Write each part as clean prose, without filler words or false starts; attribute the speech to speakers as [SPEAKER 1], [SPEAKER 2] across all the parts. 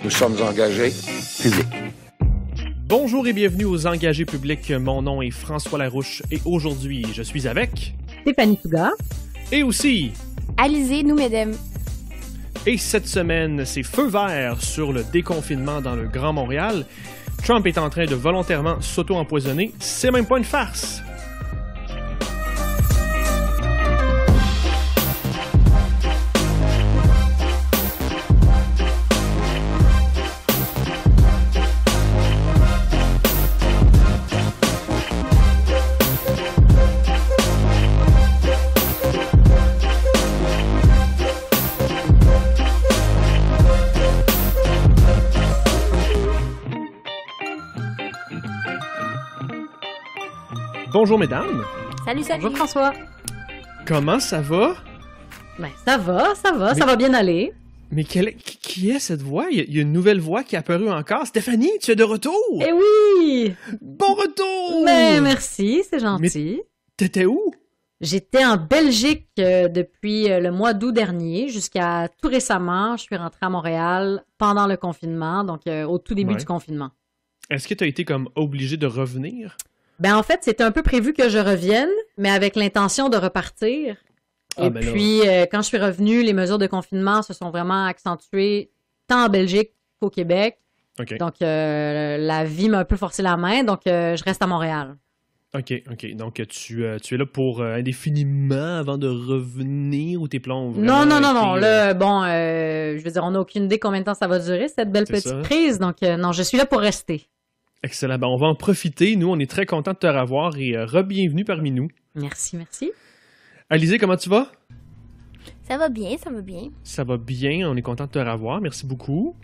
[SPEAKER 1] Nous sommes engagés publics.
[SPEAKER 2] Bonjour et bienvenue aux Engagés publics. Mon nom est François Larouche et aujourd'hui, je suis avec...
[SPEAKER 3] Stéphanie Touga.
[SPEAKER 2] Et aussi...
[SPEAKER 4] Alizée Noumedem.
[SPEAKER 2] Et cette semaine, c'est feu vert sur le déconfinement dans le Grand Montréal. Trump est en train de volontairement s'auto-empoisonner. C'est même pas une farce. Bonjour mesdames.
[SPEAKER 4] Salut.
[SPEAKER 3] Bonjour François.
[SPEAKER 2] Comment ça va?
[SPEAKER 3] Ben, ça va bien aller.
[SPEAKER 2] Mais qui est cette voix? Il y a une nouvelle voix qui est apparue encore. Stéphanie, tu es de retour?
[SPEAKER 3] Eh oui!
[SPEAKER 2] Bon retour!
[SPEAKER 3] Ben, merci, c'est gentil.
[SPEAKER 2] Mais t'étais où?
[SPEAKER 3] J'étais en Belgique depuis le mois d'août dernier, jusqu'à tout récemment. Je suis rentrée à Montréal pendant le confinement, donc au tout début du confinement.
[SPEAKER 2] Est-ce que tu as été comme obligé de revenir?
[SPEAKER 3] Ben, en fait, c'était un peu prévu que je revienne, mais avec l'intention de repartir. Et puis, quand je suis revenue, les mesures de confinement se sont vraiment accentuées tant en Belgique qu'au Québec.
[SPEAKER 2] Okay.
[SPEAKER 3] Donc, la vie m'a un peu forcé la main, donc je reste à Montréal.
[SPEAKER 2] OK. Donc, tu es là pour indéfiniment avant de revenir ou tes plans?
[SPEAKER 3] Non. Là, bon, je veux dire, on n'a aucune idée combien de temps ça va durer, cette belle petite crise. Donc, non, je suis là pour rester.
[SPEAKER 2] Excellent. Ben, on va en profiter. Nous, on est très contents de te revoir et re-bienvenue parmi nous.
[SPEAKER 3] Merci.
[SPEAKER 2] Alizée, comment tu vas?
[SPEAKER 4] Ça va bien.
[SPEAKER 2] Ça va bien. On est content de te revoir. Merci beaucoup.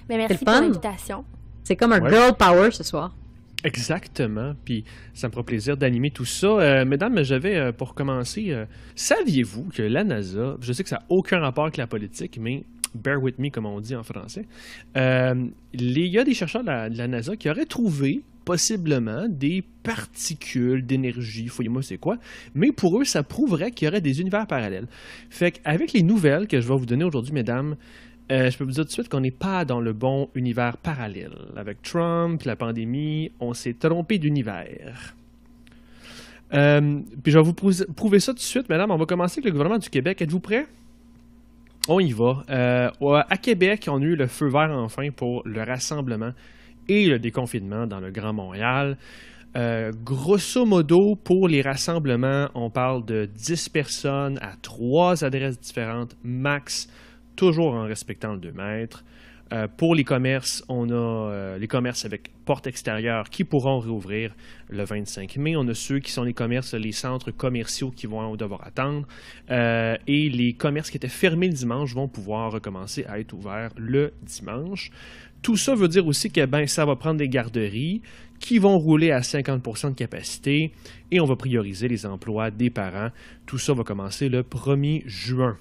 [SPEAKER 4] Mais merci pour l'invitation.
[SPEAKER 3] C'est comme un girl power ce soir.
[SPEAKER 2] Exactement. Puis ça me fera plaisir d'animer tout ça. Mesdames, j'avais, pour commencer, saviez-vous que la NASA, je sais que ça n'a aucun rapport avec la politique, mais bear with me, comme on dit en français, il y a des chercheurs de la NASA qui auraient trouvé possiblement des particules d'énergie, fouillez-moi c'est quoi, mais pour eux, ça prouverait qu'il y aurait des univers parallèles. Fait qu'avec les nouvelles que je vais vous donner aujourd'hui, mesdames, je peux vous dire tout de suite qu'on n'est pas dans le bon univers parallèle. Avec Trump, la pandémie, on s'est trompé d'univers. Puis je vais vous prouver ça tout de suite, mesdames. On va commencer avec le gouvernement du Québec. Êtes-vous prêts? On y va. À Québec, on a eu le feu vert enfin pour le rassemblement et le déconfinement dans le Grand Montréal. Grosso modo, pour les rassemblements, on parle de 10 personnes à 3 adresses différentes, max, toujours en respectant le 2 mètres. Pour les commerces, on a les commerces avec porte extérieure qui pourront réouvrir le 25 mai. On a ceux qui sont les commerces, les centres commerciaux qui vont devoir attendre. Et les commerces qui étaient fermés le dimanche vont pouvoir recommencer à être ouverts le dimanche. Tout ça veut dire aussi que ça va prendre des garderies qui vont rouler à 50% de capacité et on va prioriser les emplois des parents. Tout ça va commencer le 1er juin.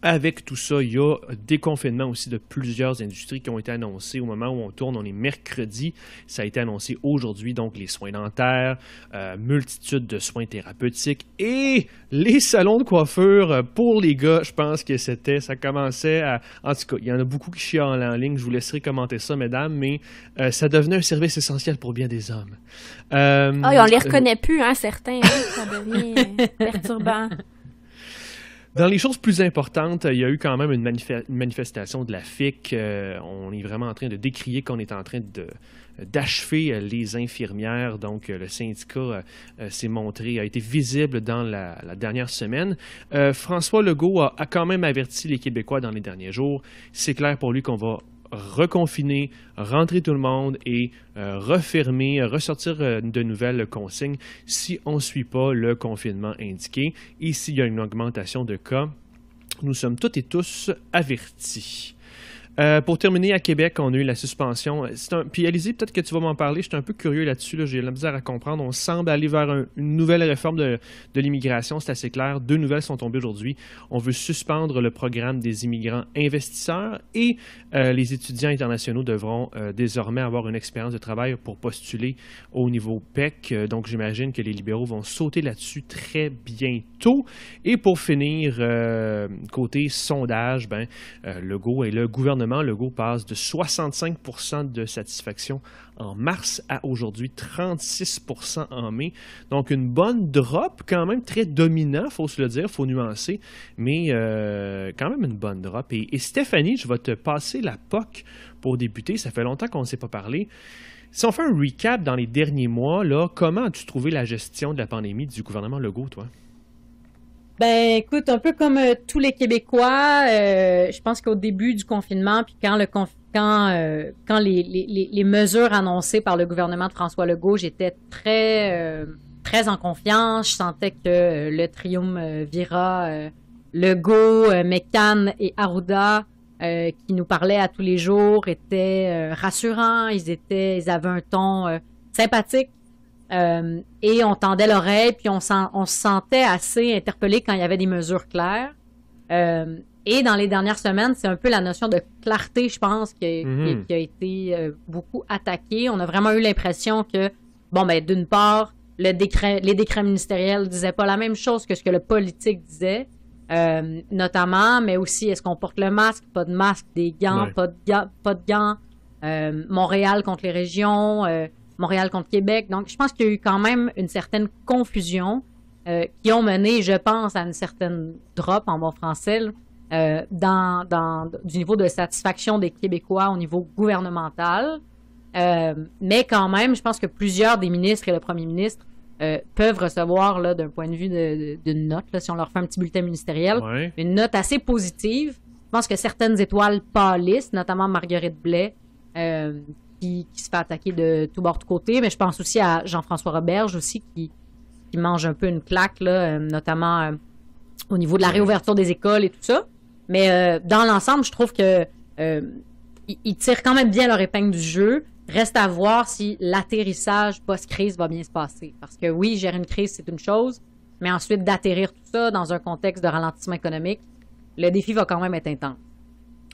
[SPEAKER 2] Avec tout ça, il y a déconfinement aussi de plusieurs industries qui ont été annoncées au moment où on tourne. On est mercredi. Ça a été annoncé aujourd'hui, donc les soins dentaires, multitude de soins thérapeutiques et les salons de coiffure pour les gars. Je pense que ça commençait à... En tout cas, il y en a beaucoup qui chialent en ligne. Je vous laisserai commenter ça, mesdames, mais ça devenait un service essentiel pour bien des hommes.
[SPEAKER 4] On les reconnaît plus, certains. Ça devient perturbant.
[SPEAKER 2] Dans les choses plus importantes, il y a eu quand même une manifestation de la FIC. On est vraiment en train de décrier qu'on est en train d'achever les infirmières. Donc, le syndicat s'est montré, a été visible dans la dernière semaine. François Legault a quand même averti les Québécois dans les derniers jours. C'est clair pour lui qu'on va reconfiner, rentrer tout le monde et refermer, ressortir de nouvelles consignes si on ne suit pas le confinement indiqué. Et s'il y a une augmentation de cas, nous sommes toutes et tous avertis. Pour terminer, à Québec, on a eu la suspension. Puis Alizée, peut-être que tu vas m'en parler. Je suis un peu curieux là-dessus. Là. J'ai la misère à comprendre. On semble aller vers une nouvelle réforme de l'immigration. C'est assez clair. 2 nouvelles sont tombées aujourd'hui. On veut suspendre le programme des immigrants investisseurs et les étudiants internationaux devront désormais avoir une expérience de travail pour postuler au niveau PEC. Donc, j'imagine que les libéraux vont sauter là-dessus très bientôt. Et pour finir, côté sondage, Legault et le gouvernement Legault passe de 65% de satisfaction en mars à aujourd'hui 36% en mai. Donc, une bonne drop, quand même très dominant, il faut se le dire, il faut nuancer, mais quand même une bonne drop. Et Stéphanie, je vais te passer la POC pour débuter. Ça fait longtemps qu'on ne s'est pas parlé. Si on fait un recap dans les derniers mois, là, comment as-tu trouvé la gestion de la pandémie du gouvernement Legault, toi?
[SPEAKER 3] Ben, écoute, un peu comme tous les Québécois, je pense qu'au début du confinement, puis quand les mesures annoncées par le gouvernement de François Legault, j'étais très en confiance. Je sentais que le triumvirat Legault, McCann et Arruda, qui nous parlaient à tous les jours, étaient rassurants. Ils avaient un ton sympathique. Et on tendait l'oreille, puis on se sentait assez interpellé quand il y avait des mesures claires. Et dans les dernières semaines, c'est un peu la notion de clarté, je pense, qui a été beaucoup attaquée. On a vraiment eu l'impression que, d'une part, les décrets ministériels disaient pas la même chose que ce que le politique disait, notamment, mais aussi, est-ce qu'on porte le masque, pas de masque, des gants, pas de gants, Montréal contre les régions, Montréal contre Québec. Donc, je pense qu'il y a eu quand même une certaine confusion qui ont mené, je pense, à une certaine drop en bon français du niveau de satisfaction des Québécois au niveau gouvernemental. Mais quand même, je pense que plusieurs des ministres et le premier ministre peuvent recevoir, là, d'un point de vue d'une note, là, si on leur fait un petit bulletin ministériel, une note assez positive. Je pense que certaines étoiles pâlissent, notamment Marguerite Blais, qui se fait attaquer de tout bord de côté, mais je pense aussi à Jean-François Roberge aussi qui mange un peu une claque, là, notamment au niveau de la réouverture des écoles et tout ça. Mais dans l'ensemble, je trouve que ils tirent quand même bien leur épingle du jeu. Reste à voir si l'atterrissage post-crise va bien se passer. Parce que oui, gérer une crise, c'est une chose, mais ensuite d'atterrir tout ça dans un contexte de ralentissement économique, le défi va quand même être intense.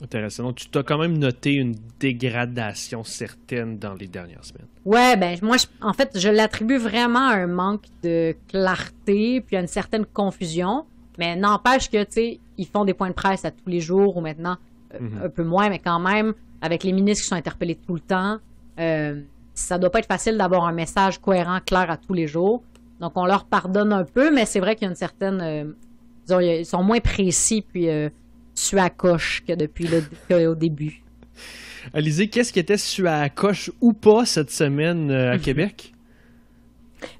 [SPEAKER 2] Intéressant. Donc, tu t'as quand même noté une dégradation certaine dans les dernières semaines.
[SPEAKER 3] Ouais, moi, en fait, je l'attribue vraiment à un manque de clarté puis à une certaine confusion. Mais n'empêche que, tu sais, ils font des points de presse à tous les jours ou maintenant un peu moins, mais quand même, avec les ministres qui sont interpellés tout le temps, ça doit pas être facile d'avoir un message cohérent, clair à tous les jours. Donc, on leur pardonne un peu, mais c'est vrai qu'il y a une certaine... disons, ils sont moins précis puis... su à coche que au début.
[SPEAKER 2] Alizée, qu'est-ce qui était su à coche ou pas cette semaine à Québec?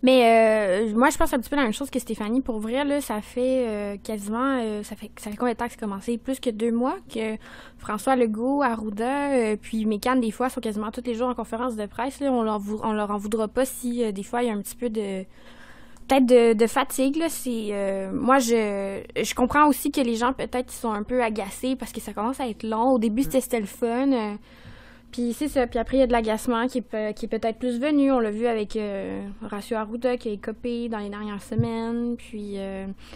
[SPEAKER 4] Mais moi, je pense un petit peu la même chose que Stéphanie. Pour vrai, là, ça fait quasiment... ça fait combien de temps que c'est commencé? Plus que 2 mois que François Legault, Arruda, puis McCann, des fois, sont quasiment tous les jours en conférence de presse. Là. On leur en voudra pas si des fois, il y a un petit peu de... peut-être de fatigue, là. Moi, je comprends aussi que les gens, peut-être, ils sont un peu agacés parce que ça commence à être long. Au début, c'était le fun. Puis c'est ça. Puis après, il y a de l'agacement qui est peut-être plus venu. On l'a vu avec Horacio Arruda qui a écopé dans les dernières semaines. Puis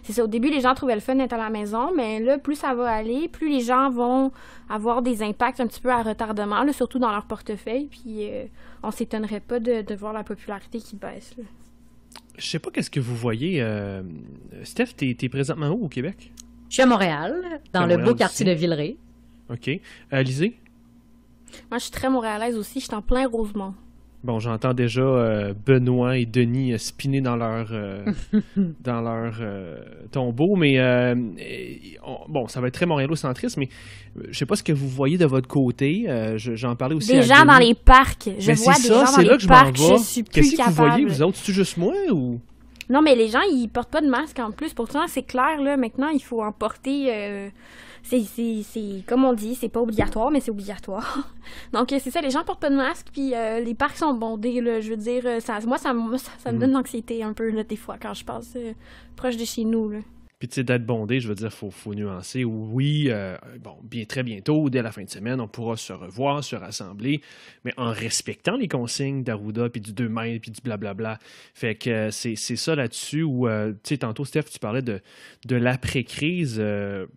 [SPEAKER 4] c'est ça. Au début, les gens trouvaient le fun d'être à la maison. Mais là, plus ça va aller, plus les gens vont avoir des impacts un petit peu à retardement, là, surtout dans leur portefeuille. Puis on s'étonnerait pas de voir la popularité qui baisse, là.
[SPEAKER 2] Je sais pas qu'est-ce que vous voyez. Steph, t'es présentement où au Québec?
[SPEAKER 3] Je suis à Montréal, dans le beau quartier de Villeray.
[SPEAKER 2] OK. Alizée?
[SPEAKER 4] Moi, je suis très montréalaise aussi. Je suis en plein Rosemont.
[SPEAKER 2] Bon, j'entends déjà Benoît et Denis spinner dans leur tombeau, mais bon, ça va être très montréalocentriste, mais je sais pas ce que vous voyez de votre côté. J'en parlais aussi.
[SPEAKER 4] Des gens dans les parcs. Je vois des gens dans les parcs. Je suis plus capable.
[SPEAKER 2] Qu'est-ce que vous voyez, vous autres? C'est-tu juste moi ou?
[SPEAKER 4] Non, mais les gens, ils portent pas de masque en plus. Pourtant, c'est clair, là. Maintenant, il faut en porter. C'est comme on dit, c'est pas obligatoire, mais c'est obligatoire. Donc, c'est ça, les gens portent pas de masque, puis les parcs sont bondés, là. Je veux dire, ça me donne de l'anxiété un peu, là, des fois, quand je passe proche de chez nous, là.
[SPEAKER 2] Puis, tu sais, d'être bondé, je veux dire, faut nuancer. Oui, très bientôt, dès la fin de semaine, on pourra se revoir, se rassembler, mais en respectant les consignes d'Arruda, puis du 2 mètres, puis du blablabla. Fait que c'est ça là-dessus où, tu sais, tantôt, Steph, tu parlais de l'après-crise.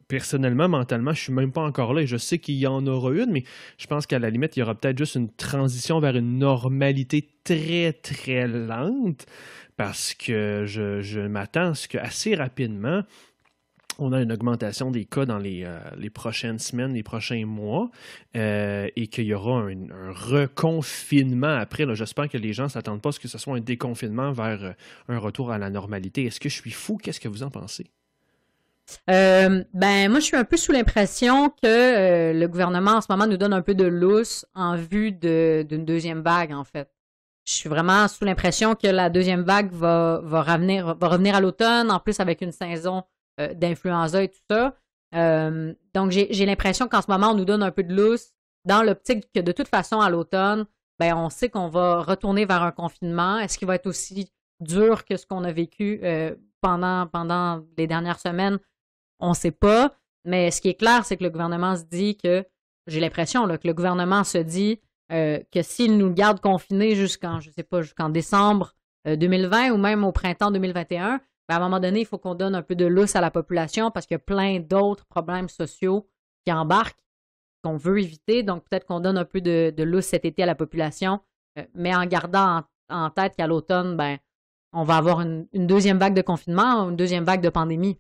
[SPEAKER 2] Personnellement, mentalement, je suis même pas encore là et je sais qu'il y en aura une, mais je pense qu'à la limite, il y aura peut-être juste une transition vers une normalité très, très lente. Parce que je m'attends à ce qu'assez rapidement, on a une augmentation des cas dans les prochaines semaines, les prochains mois, et qu'il y aura un reconfinement après. Là, j'espère que les gens ne s'attendent pas à ce que ce soit un déconfinement vers un retour à la normalité. Est-ce que je suis fou? Qu'est-ce que vous en pensez?
[SPEAKER 3] Moi, je suis un peu sous l'impression que le gouvernement, en ce moment, nous donne un peu de lousse en vue d'une deuxième vague, en fait. Je suis vraiment sous l'impression que la deuxième vague va revenir à l'automne, en plus avec une saison d'influenza et tout ça. Donc, j'ai l'impression qu'en ce moment, on nous donne un peu de lousse dans l'optique que de toute façon, à l'automne, on sait qu'on va retourner vers un confinement. Est-ce qu'il va être aussi dur que ce qu'on a vécu pendant les dernières semaines? On ne sait pas. Mais ce qui est clair, c'est que le gouvernement se dit que, j'ai l'impression là, que le gouvernement se dit que s'il nous garde confinés jusqu'en décembre 2020 ou même au printemps 2021, à un moment donné, il faut qu'on donne un peu de lousse à la population parce qu'il y a plein d'autres problèmes sociaux qui embarquent qu'on veut éviter. Donc, peut-être qu'on donne un peu de lousse cet été à la population, mais en gardant en tête qu'à l'automne, on va avoir une deuxième vague de confinement, une deuxième vague de pandémie.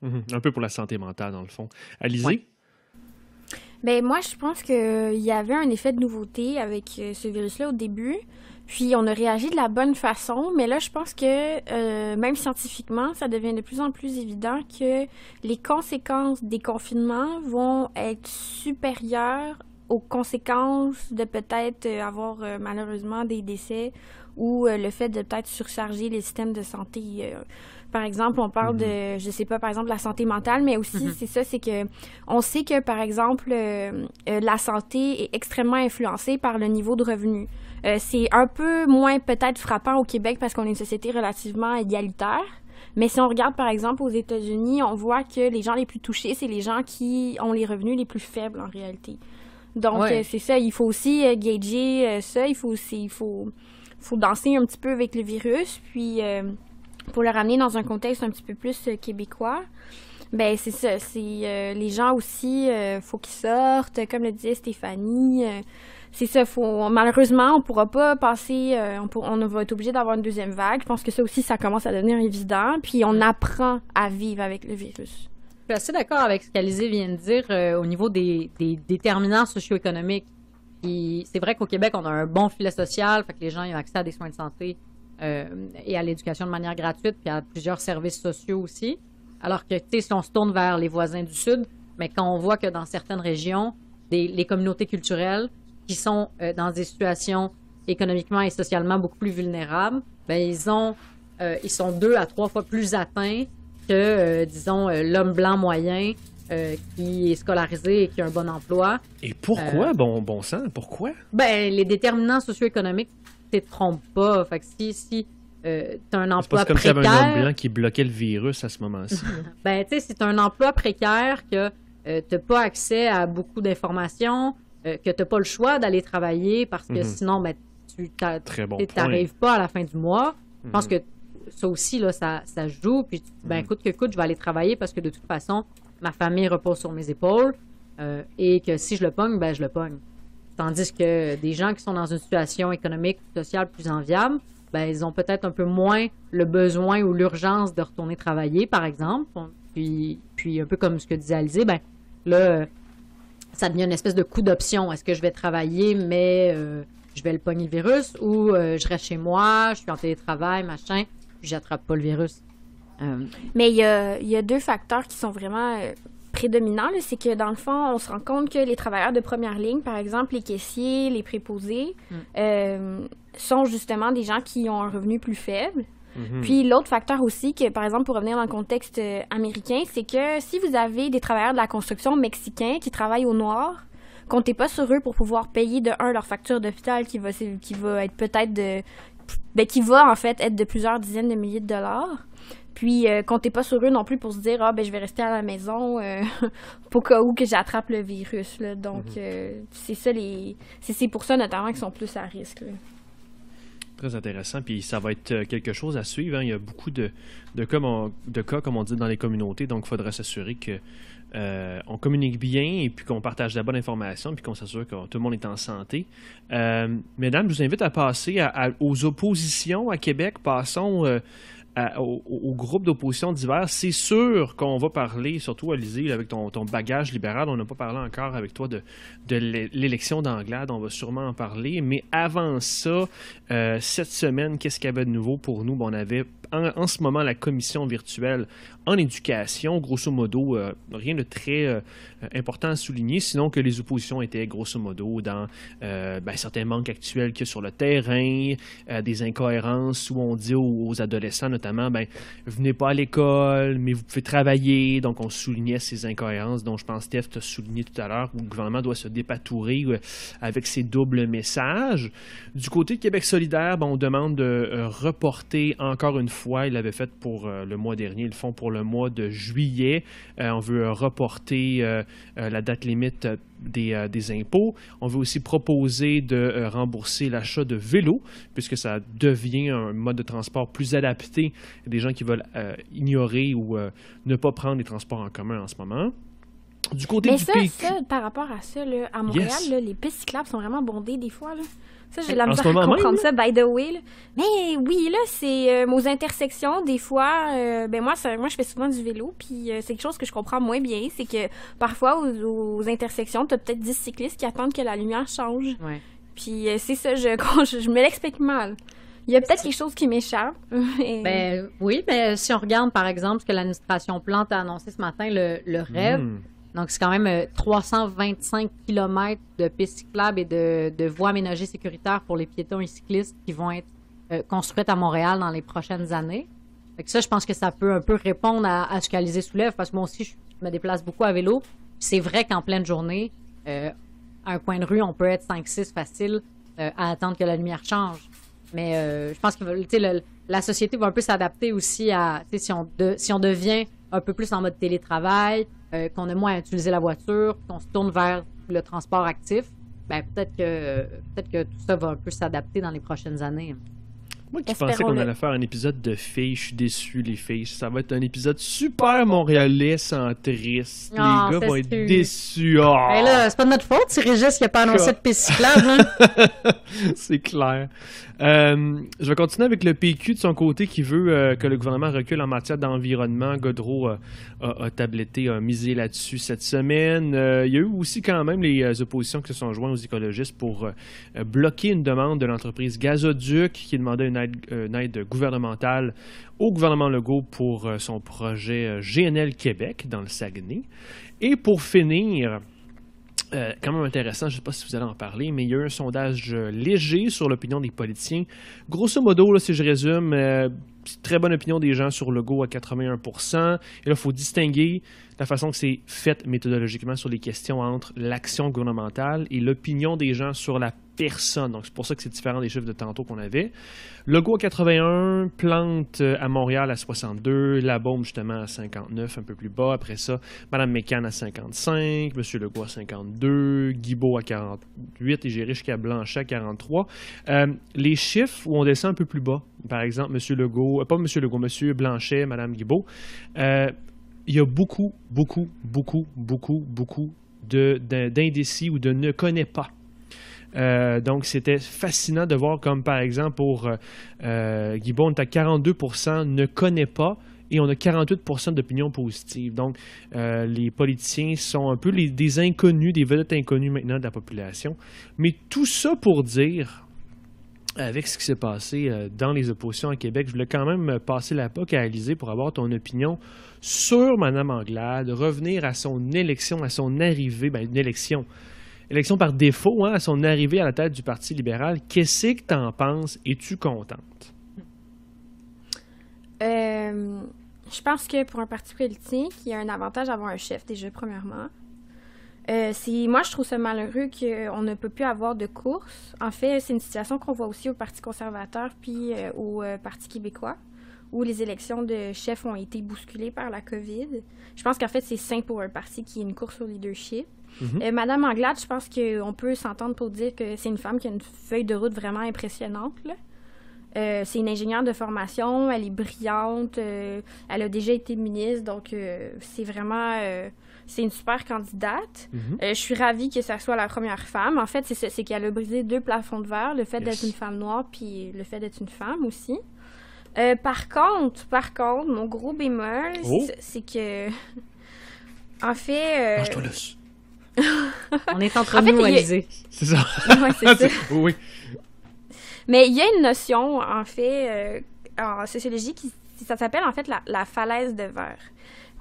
[SPEAKER 2] Un peu pour la santé mentale, dans le fond. Alizée?
[SPEAKER 3] Ouais.
[SPEAKER 4] Moi, je pense qu'il y avait un effet de nouveauté avec ce virus-là au début. Puis, on a réagi de la bonne façon. Mais là, je pense que, même scientifiquement, ça devient de plus en plus évident que les conséquences des confinements vont être supérieures aux conséquences de peut-être avoir malheureusement des décès ou le fait de peut-être surcharger les systèmes de santé. Par exemple, on parle de, je sais pas, par exemple, la santé mentale, mais aussi, c'est ça, c'est que on sait que, par exemple, la santé est extrêmement influencée par le niveau de revenus. C'est un peu moins peut-être frappant au Québec parce qu'on est une société relativement égalitaire. Mais si on regarde, par exemple, aux États-Unis, on voit que les gens les plus touchés, c'est les gens qui ont les revenus les plus faibles, en réalité. Donc, c'est ça, il faut aussi gager ça, il faut danser un petit peu avec le virus, puis pour le ramener dans un contexte un petit peu plus québécois. C'est ça, c'est les gens aussi, faut qu'ils sortent, comme le disait Stéphanie. C'est ça, malheureusement, on pourra pas passer, on va être obligé d'avoir une deuxième vague. Je pense que ça aussi, ça commence à devenir évident, puis on apprend à vivre avec le virus.
[SPEAKER 3] Je suis assez d'accord avec ce qu'Alizée vient de dire au niveau des déterminants socio-économiques. C'est vrai qu'au Québec, on a un bon filet social, fait que les gens ont accès à des soins de santé et à l'éducation de manière gratuite, puis à plusieurs services sociaux aussi. Alors que, tu sais, si on se tourne vers les voisins du Sud, mais quand on voit que dans certaines régions, les communautés culturelles qui sont dans des situations économiquement et socialement beaucoup plus vulnérables, ils sont 2 à 3 fois plus atteints que, disons, l'homme blanc moyen qui est scolarisé et qui a un bon emploi.
[SPEAKER 2] Et pourquoi, bon sang, pourquoi?
[SPEAKER 3] Les déterminants socio-économiques ne te trompent pas. Fait que si tu as un emploi précaire... C'est
[SPEAKER 2] comme s'il y avait un homme blanc qui bloquait le virus à ce moment-ci.
[SPEAKER 3] Tu sais, si tu as un emploi précaire, que tu n'as pas accès à beaucoup d'informations, que tu n'as pas le choix d'aller travailler parce que sinon, tu n'arrives pas à la fin du mois. Je pense que ça aussi, là, ça joue. Puis tu dis, coûte que coûte, je vais aller travailler parce que de toute façon, ma famille repose sur mes épaules et que si je le pogne, je le pogne. Tandis que des gens qui sont dans une situation économique, sociale plus enviable, ils ont peut-être un peu moins le besoin ou l'urgence de retourner travailler, par exemple. Puis un peu comme ce que disait Alizée, là, ça devient une espèce de coup d'option. Est-ce que je vais travailler, mais je vais le pogner le virus, ou je reste chez moi, je suis en télétravail, machin, puis j'attrape pas le virus.
[SPEAKER 4] Mais il y a 2 facteurs qui sont vraiment prédominants. C'est que, dans le fond, on se rend compte que les travailleurs de première ligne, par exemple, les caissiers, les préposés, sont justement des gens qui ont un revenu plus faible. Puis l'autre facteur aussi, que par exemple, pour revenir dans le contexte américain, c'est que si vous avez des travailleurs de la construction mexicains qui travaillent au noir, comptez pas sur eux pour pouvoir payer de leur facture d'hôpital qui va être peut-être qui va, en fait, être de plusieurs dizaines de milliers de dollars. Puis, comptez pas sur eux non plus pour se dire, je vais rester à la maison pour cas où que j'attrape le virus, là. Donc, c'est ça, c'est pour ça, notamment, qu'ils sont plus à risque, là.
[SPEAKER 2] Très intéressant, puis ça va être quelque chose à suivre. Hein. Il y a beaucoup de cas, comme on dit, dans les communautés, donc il faudra s'assurer que on communique bien et puis qu'on partage la bonne information puis qu'on s'assure que tout le monde est en santé. Mesdames, je vous invite à passer aux oppositions à Québec. Passons au groupe d'opposition divers. C'est sûr qu'on va parler, surtout Alizée, avec ton bagage libéral. On n'a pas parlé encore avec toi de l'élection d'Anglade. On va sûrement en parler. Mais avant ça, cette semaine, qu'est-ce qu'il y avait de nouveau pour nous? On avait en ce moment la commission virtuelle en éducation. Grosso modo, rien de très important à souligner, sinon que les oppositions étaient grosso modo dans certains manques actuels qu'il y a sur le terrain, des incohérences où on dit aux adolescents notamment, venez pas à l'école, mais vous pouvez travailler. Donc on soulignait ces incohérences dont je pense Steph t'a souligné tout à l'heure, où le gouvernement doit se dépatourer avec ses doubles messages. Du côté de Québec solidaire, on demande de reporter encore une fois, ils l'avaient fait pour le mois dernier, ils le font pour le mois de juillet. On veut reporter la date limite des impôts. On veut aussi proposer de rembourser l'achat de vélos, puisque ça devient un mode de transport plus adapté à des gens qui veulent ignorer ou ne pas prendre les transports en commun en ce moment. Du côté du PQ...
[SPEAKER 4] ça, par rapport à ça, là, à Montréal, là, les pistes cyclables sont vraiment bondées des fois, là. Ça, j'ai de la misère à comprendre ça, by the way. Là. Mais oui, là, c'est aux intersections, des fois, moi, je fais souvent du vélo, puis c'est quelque chose que je comprends moins bien, c'est que parfois, aux intersections, t'as peut-être 10 cyclistes qui attendent que la lumière change.
[SPEAKER 3] Ouais.
[SPEAKER 4] Puis c'est ça, je me l'explique mal. Il y a peut-être quelque chose qui m'échappe.
[SPEAKER 3] Oui, mais si on regarde, par exemple, ce que l'administration Plante a annoncé ce matin, le REV, donc c'est quand même 325 km de pistes cyclables et de voies aménagées sécuritaires pour les piétons et cyclistes qui vont être construites à Montréal dans les prochaines années. Fait que ça, je pense que ça peut un peu répondre à ce qu'Alizée soulève, parce que moi aussi, je me déplace beaucoup à vélo. C'est vrai qu'en pleine journée, à un coin de rue, on peut être 5-6 facile à attendre que la lumière change. Mais je pense que la société va un peu s'adapter aussi à si on devient un peu plus en mode télétravail, qu'on a moins à utiliser la voiture, qu'on se tourne vers le transport actif, peut-être que tout ça va un peu s'adapter dans les prochaines années.
[SPEAKER 2] Moi qui pensais qu'on allait faire un épisode de filles, je suis déçu, les filles. Ça va être un épisode super montréalais centriste. Les gars vont être déçus. Oh.
[SPEAKER 3] Ben là, c'est pas de notre faute si Régis n'a pas annoncé de piste cyclable. Hein?
[SPEAKER 2] C'est clair. Je vais continuer avec le PQ de son côté qui veut que le gouvernement recule en matière d'environnement. Godreau a tabletté, a misé là-dessus cette semaine. Il y a eu aussi quand même les oppositions qui se sont joints aux écologistes pour bloquer une demande de l'entreprise Gazoduc qui demandait une aide gouvernementale au gouvernement Legault pour son projet GNL Québec dans le Saguenay. Et pour finir... quand même intéressant, je ne sais pas si vous allez en parler, mais il y a eu un sondage léger sur l'opinion des politiciens. Grosso modo, là, si je résume, très bonne opinion des gens sur Legault à 81%. Et là, il faut distinguer la façon que c'est fait méthodologiquement sur les questions entre l'action gouvernementale et l'opinion des gens sur la personne. Donc, c'est pour ça que c'est différent des chiffres de tantôt qu'on avait. Legault à 81, Plante à Montréal à 62, Labaume justement à 59, un peu plus bas. Après ça, Mme McCann à 55, M. Legault à 52, Guilbeault à 48 et j'irai jusqu'à Blanchet à 43. Les chiffres où on descend un peu plus bas, par exemple, M. Legault, pas M. Legault, M. Blanchet, Mme Guilbeault, il y a beaucoup d'indécis ou de ne connaît pas. Donc, c'était fascinant de voir comme, par exemple, pour Guilbeault, on est à 42% ne connaît pas et on a 48% d'opinion positive. Donc, les politiciens sont un peu des inconnus, des vedettes inconnues maintenant de la population. Mais tout ça pour dire, avec ce qui s'est passé dans les oppositions à Québec, je voulais quand même passer la POC à Alizée pour avoir ton opinion sur Mme Anglade, revenir à son élection, à son arrivée, une élection par défaut, à son arrivée à la tête du Parti libéral. Qu'est-ce que tu en penses? Es-tu contente?
[SPEAKER 4] Je pense que pour un parti politique, il y a un avantage d'avoir un chef, déjà, premièrement. Moi, je trouve ça malheureux qu'on ne peut plus avoir de course. En fait, c'est une situation qu'on voit aussi au Parti conservateur puis au Parti québécois, où les élections de chefs ont été bousculées par la COVID. Je pense qu'en fait, c'est sain pour un parti qui est une course au leadership. Madame Anglade, je pense qu'on peut s'entendre pour dire que c'est une femme qui a une feuille de route vraiment impressionnante, là. C'est une ingénieure de formation, elle est brillante, elle a déjà été ministre, donc c'est vraiment... c'est une super candidate. Je suis ravie que ça soit la première femme. En fait, c'est qu'elle a brisé 2 plafonds de verre, le fait d'être une femme noire puis le fait d'être une femme aussi. Par contre, mon gros bémol, c'est que... En fait...
[SPEAKER 2] Mange-toi l'os.
[SPEAKER 3] On est entre nous, Alizé.
[SPEAKER 2] C'est ça.
[SPEAKER 4] Ouais, c'est ça.
[SPEAKER 2] Oui.
[SPEAKER 4] Mais il y a une notion, en fait, en sociologie, ça s'appelle en fait la falaise de verre.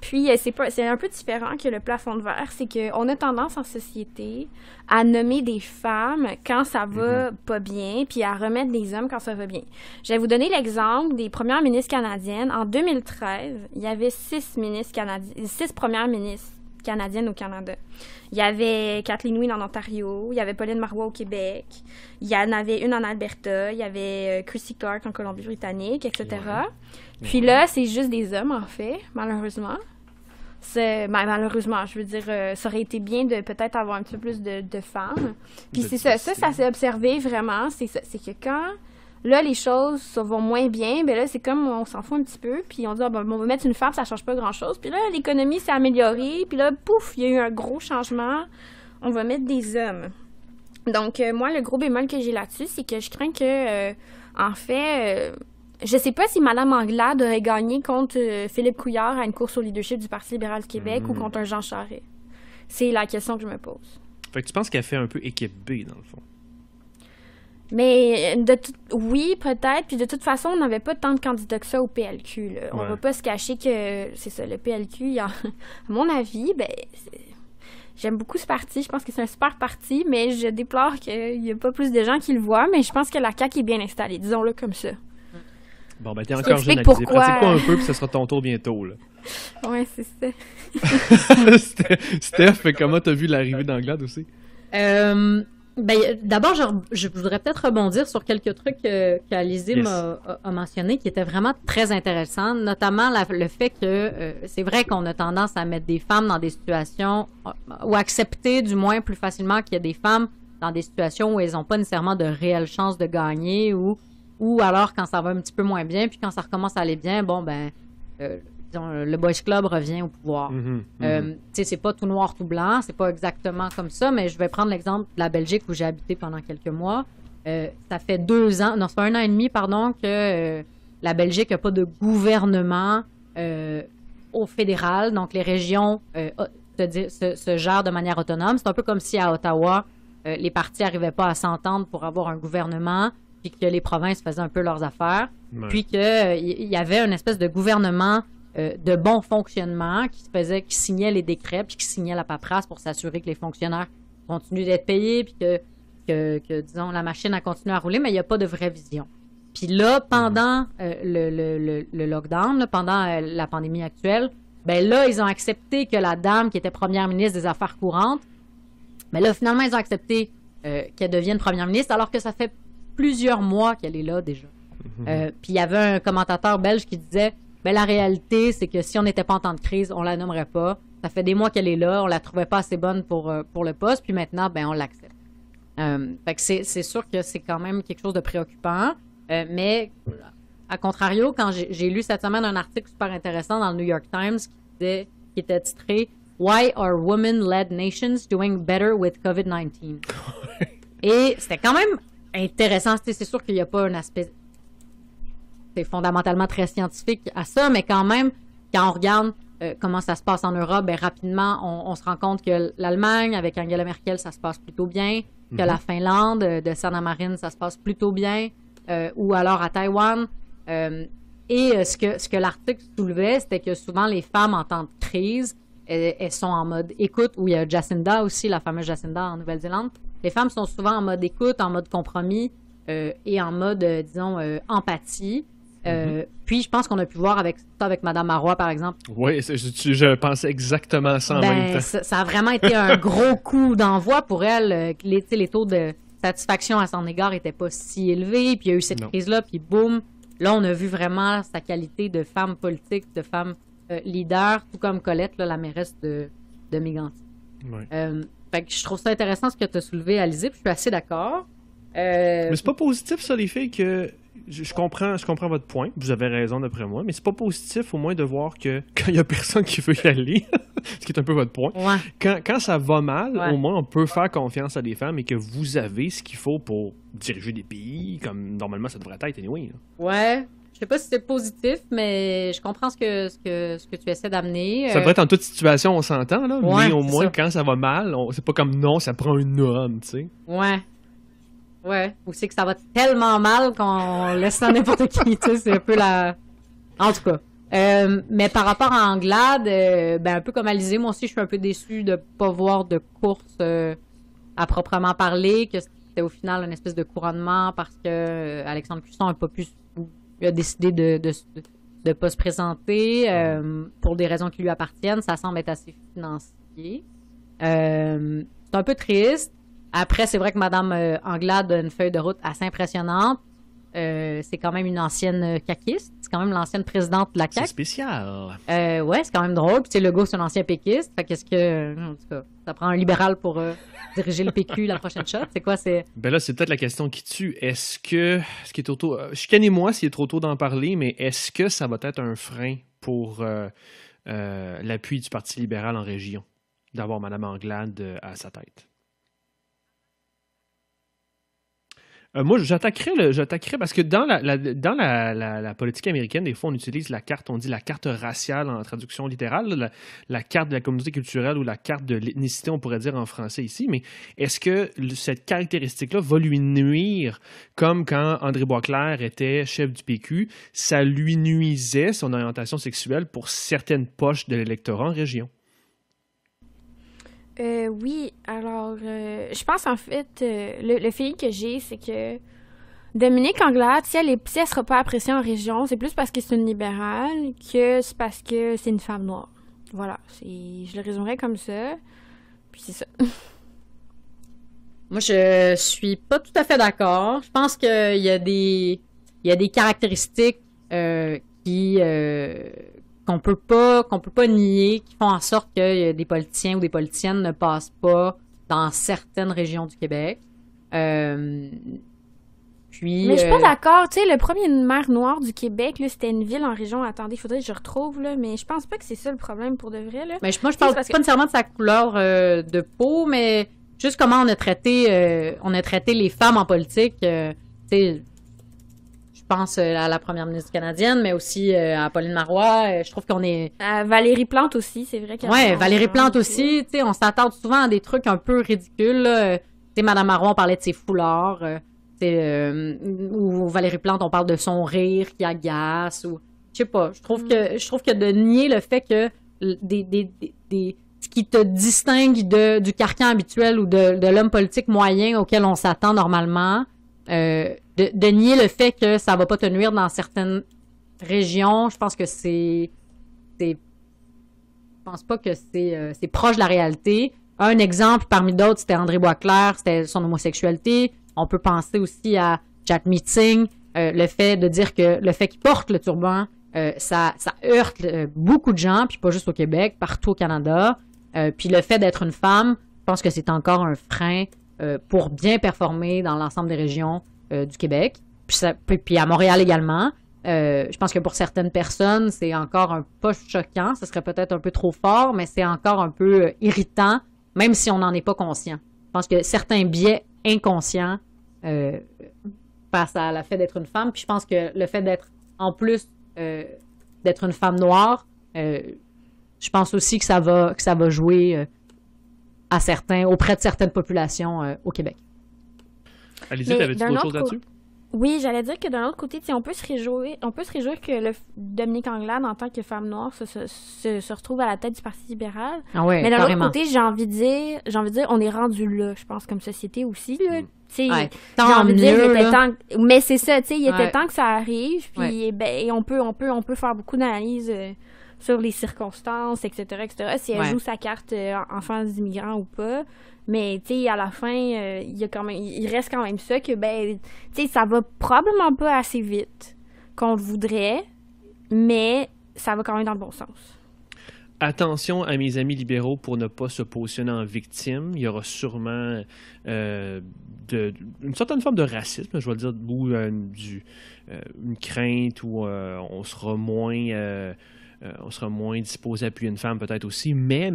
[SPEAKER 4] Puis, c'est un peu différent que le plafond de verre. C'est qu'on a tendance en société à nommer des femmes quand ça va pas bien, puis à remettre des hommes quand ça va bien. Je vais vous donner l'exemple des premières ministres canadiennes. En 2013, il y avait 6 premières ministres canadiennes au Canada. Il y avait Kathleen Wynne en Ontario, il y avait Pauline Marois au Québec, il y en avait une en Alberta, il y avait Christy Clark en Colombie-Britannique, etc. Ouais. Puis là, c'est juste des hommes, en fait, malheureusement. Malheureusement, je veux dire, ça aurait été bien de peut-être avoir un petit peu plus de femmes. Puis c'est ça s'est observé vraiment, c'est que quand... Là, les choses vont moins bien, ben là, c'est comme on s'en fout un petit peu, puis on dit, on va mettre une femme, ça change pas grand-chose. Puis là, l'économie s'est améliorée, puis là, pouf, il y a eu un gros changement, on va mettre des hommes. Donc, moi, le gros bémol que j'ai là-dessus, c'est que je crains que, en fait, je sais pas si Mme Anglade aurait gagné contre Philippe Couillard à une course au leadership du Parti libéral du Québec ou contre un Jean Charest. C'est la question que je me pose.
[SPEAKER 2] Fait que tu penses qu'elle fait un peu équipe B, dans le fond?
[SPEAKER 4] Mais oui, peut-être. Puis de toute façon, on n'avait pas tant de candidats que ça au PLQ. Là. On va pas se cacher que c'est ça, le PLQ, à mon avis, j'aime beaucoup ce parti. Je pense que c'est un super parti, mais je déplore qu'il n'y a pas plus de gens qui le voient. Mais je pense que la CAQ est bien installée, disons-le comme ça.
[SPEAKER 2] Bon, t'es encore jeune, Alizé. Pratique-toi un peu, puis ce sera ton tour bientôt, là.
[SPEAKER 4] Ouais, c'est ça.
[SPEAKER 2] Steph, comment t'as vu l'arrivée d'Anglade aussi?
[SPEAKER 3] D'abord, je voudrais peut-être rebondir sur quelques trucs qu'Alizé a mentionné qui étaient vraiment très intéressants, notamment le fait que c'est vrai qu'on a tendance à mettre des femmes dans des situations, ou accepter du moins plus facilement qu'il y a des femmes dans des situations où elles n'ont pas nécessairement de réelles chances de gagner, ou alors quand ça va un petit peu moins bien, puis quand ça recommence à aller bien, disons, le Boys Club revient au pouvoir. C'est pas tout noir, tout blanc, c'est pas exactement comme ça, mais je vais prendre l'exemple de la Belgique où j'ai habité pendant quelques mois. Ça fait 2 ans, non, c'est pas 1 an et demi, pardon, que la Belgique n'a pas de gouvernement au fédéral, donc les régions se gèrent de manière autonome. C'est un peu comme si à Ottawa, les partis n'arrivaient pas à s'entendre pour avoir un gouvernement, puis que les provinces faisaient un peu leurs affaires, puis qu'il y avait une espèce de gouvernement de bon fonctionnement qui signait les décrets puis qui signait la paperasse pour s'assurer que les fonctionnaires continuent d'être payés puis que disons, la machine a continué à rouler, mais il n'y a pas de vraie vision. Puis là, pendant le lockdown, là, pendant la pandémie actuelle, là, ils ont accepté que la dame qui était première ministre des Affaires courantes, mais là, finalement, ils ont accepté qu'elle devienne première ministre alors que ça fait plusieurs mois qu'elle est là déjà. Puis il y avait un commentateur belge qui disait la réalité, c'est que si on n'était pas en temps de crise, on la nommerait pas. Ça fait des mois qu'elle est là, on la trouvait pas assez bonne pour le poste, puis maintenant, on l'accepte. Fait que c'est sûr que c'est quand même quelque chose de préoccupant, mais à contrario, quand j'ai lu cette semaine un article super intéressant dans le New York Times qui était titré « Why are women-led nations doing better with COVID-19? » Et c'était quand même intéressant. C'est sûr qu'il n'y a pas un aspect... C'est fondamentalement très scientifique à ça, mais quand même, quand on regarde comment ça se passe en Europe, rapidement, on se rend compte que l'Allemagne, avec Angela Merkel, ça se passe plutôt bien, que la Finlande, de Sanna Marin, ça se passe plutôt bien, ou alors à Taïwan. Et ce que l'article soulevait, c'était que souvent, les femmes, en temps de crise, elles sont en mode écoute, ou il y a Jacinda aussi, la fameuse Jacinda en Nouvelle-Zélande. Les femmes sont souvent en mode écoute, en mode compromis, et en mode, disons, empathie. Puis je pense qu'on a pu voir avec Mme Marois, par exemple.
[SPEAKER 2] Oui, je pensais exactement ça en même temps.
[SPEAKER 3] Ça a vraiment été un gros coup d'envoi pour elle. Les taux de satisfaction à son égard n'étaient pas si élevés. Puis il y a eu cette crise-là, puis boum. Là, on a vu vraiment sa qualité de femme politique, de femme leader, tout comme Colette, là, la mairesse de Mégantic.
[SPEAKER 2] Ouais.
[SPEAKER 3] Fait que je trouve ça intéressant ce que tu as soulevé, Alizée, puis je suis assez d'accord.
[SPEAKER 2] Mais c'est pas positif, ça, les filles, que... Je comprends votre point, vous avez raison d'après moi, mais c'est pas positif au moins de voir que quand il y a personne qui veut y aller, ce qui est un peu votre point, quand ça va mal, au moins on peut faire confiance à des femmes et que vous avez ce qu'il faut pour diriger des pays comme normalement ça devrait être anyway.
[SPEAKER 3] Ouais, je sais pas si c'est positif, mais je comprends ce que tu essaies d'amener.
[SPEAKER 2] Ça devrait être en toute situation, on s'entend, là, mais au moins quand ça va mal, c'est pas comme non, ça prend une homme, tu sais.
[SPEAKER 3] Ouais, ou c'est que ça va tellement mal qu'on laisse ça à n'importe qui, tu sais, c'est un peu la... En tout cas. Mais par rapport à Anglade, un peu comme Alizée, moi aussi, je suis un peu déçue de pas voir de course à proprement parler, que c'était au final une espèce de couronnement parce que Alexandre Cusson a décidé de pas se présenter pour des raisons qui lui appartiennent. Ça semble être assez financier. C'est un peu triste. Après, c'est vrai que Mme Anglade a une feuille de route assez impressionnante. C'est quand même une ancienne caquiste. C'est quand même l'ancienne présidente de la CAQ.
[SPEAKER 2] C'est spécial.
[SPEAKER 3] Ouais, c'est quand même drôle. Puis, Legault, c'est un ancien péquiste. Fait qu'est-ce que... En tout cas, ça prend un libéral pour diriger le PQ la prochaine shot. C'est quoi, c'est...
[SPEAKER 2] Ben là, c'est peut-être la question qui tue. Est-ce qui est trop tôt... Chicanez-moi s'il est trop tôt d'en parler, mais est-ce que ça va être un frein pour l'appui du Parti libéral en région, d'avoir Mme Anglade à sa tête? Moi, j'attaquerais parce que dans la politique américaine, des fois, on utilise on dit la carte raciale en traduction littérale, la carte de la communauté culturelle ou la carte de l'ethnicité, on pourrait dire en français ici. Mais est-ce que cette caractéristique-là va lui nuire, comme quand André Boisclair était chef du PQ, ça lui nuisait son orientation sexuelle pour certaines poches de l'électorat en région?
[SPEAKER 4] Oui, alors, je pense en fait, le feeling que j'ai, c'est que Dominique Anglade, si elle sera pas appréciée en région, c'est plus parce que c'est une libérale que c'est parce que c'est une femme noire. Voilà, je le résumerais comme ça, puis c'est ça.
[SPEAKER 3] Moi, je suis pas tout à fait d'accord. Je pense qu'il y a des caractéristiques qu'on peut pas nier, qui font en sorte que des politiciens ou des politiciennes ne passent pas dans certaines régions du Québec. Puis,
[SPEAKER 4] mais je suis pas d'accord. Tu sais, le premier maire noir du Québec, là, c'était une ville en région. Attendez, il faudrait que je retrouve, là, mais je pense pas que c'est ça le problème pour de vrai, là.
[SPEAKER 3] Mais moi, je parle pas nécessairement de sa couleur de peau, mais juste comment on a traité les femmes en politique. Tu sais, je pense à la première ministre canadienne, mais aussi à Pauline Marois. Je trouve qu'on est...
[SPEAKER 4] Valérie Plante aussi, c'est vrai.
[SPEAKER 3] Ouais, Valérie Plante aussi. Tu sais, on s'attarde souvent à des trucs un peu ridicules. Tu sais, Mme Marois, on parlait de ses foulards. Ou Valérie Plante, on parle de son rire qui agace. Ou je sais pas. Je trouve que de nier le fait que ce qui te distingue du carcan habituel ou de l'homme politique moyen auquel on s'attend normalement... De nier le fait que ça va pas te nuire dans certaines régions, je pense que je pense pas que c'est proche de la réalité. Un exemple parmi d'autres, c'était André Boisclair, c'était son homosexualité. On peut penser aussi à Jack Meeting, le fait de dire que le fait qu'il porte le turban, ça heurte beaucoup de gens, puis pas juste au Québec, partout au Canada. Puis le fait d'être une femme, je pense que c'est encore un frein pour bien performer dans l'ensemble des régions du Québec, puis à Montréal également. Je pense que pour certaines personnes, c'est encore un peu choquant, ce serait peut-être un peu trop fort, mais c'est encore un peu irritant, même si on n'en est pas conscient. Je pense que certains biais inconscients face à le fait d'être une femme, puis je pense que le fait d'être, en plus d'être une femme noire, je pense aussi que ça va jouer auprès de certaines populations au Québec.
[SPEAKER 2] Alizée, t'avais-tu d'autres choses là-dessus?
[SPEAKER 4] Oui, j'allais dire que d'un autre côté, on peut se réjouir que Dominique Anglade, en tant que femme noire, se retrouve à la tête du Parti libéral.
[SPEAKER 3] Ah ouais,
[SPEAKER 4] mais d'un
[SPEAKER 3] carrément.
[SPEAKER 4] autre côté, j'ai envie de dire, on est rendu là, je pense, comme société aussi. Là. Tu sais,
[SPEAKER 3] Ouais,
[SPEAKER 4] j'ai envie de dire,
[SPEAKER 3] mieux,
[SPEAKER 4] il était temps... Mais c'est ça, tu sais, il était temps que ça arrive, puis
[SPEAKER 3] Ouais.
[SPEAKER 4] on peut faire beaucoup d'analyses sur les circonstances, etc., si elle joue sa carte enfants d'immigrants ou pas. Mais, tu sais, à la fin, il reste quand même ça que, tu sais, ça va probablement pas assez vite qu'on le voudrait, mais ça va quand même dans le bon sens.
[SPEAKER 2] Attention à mes amis libéraux pour ne pas se positionner en victime. Il y aura sûrement une certaine forme de racisme, je vais le dire, ou une crainte où on sera moins disposé à appuyer une femme peut-être aussi. Mais,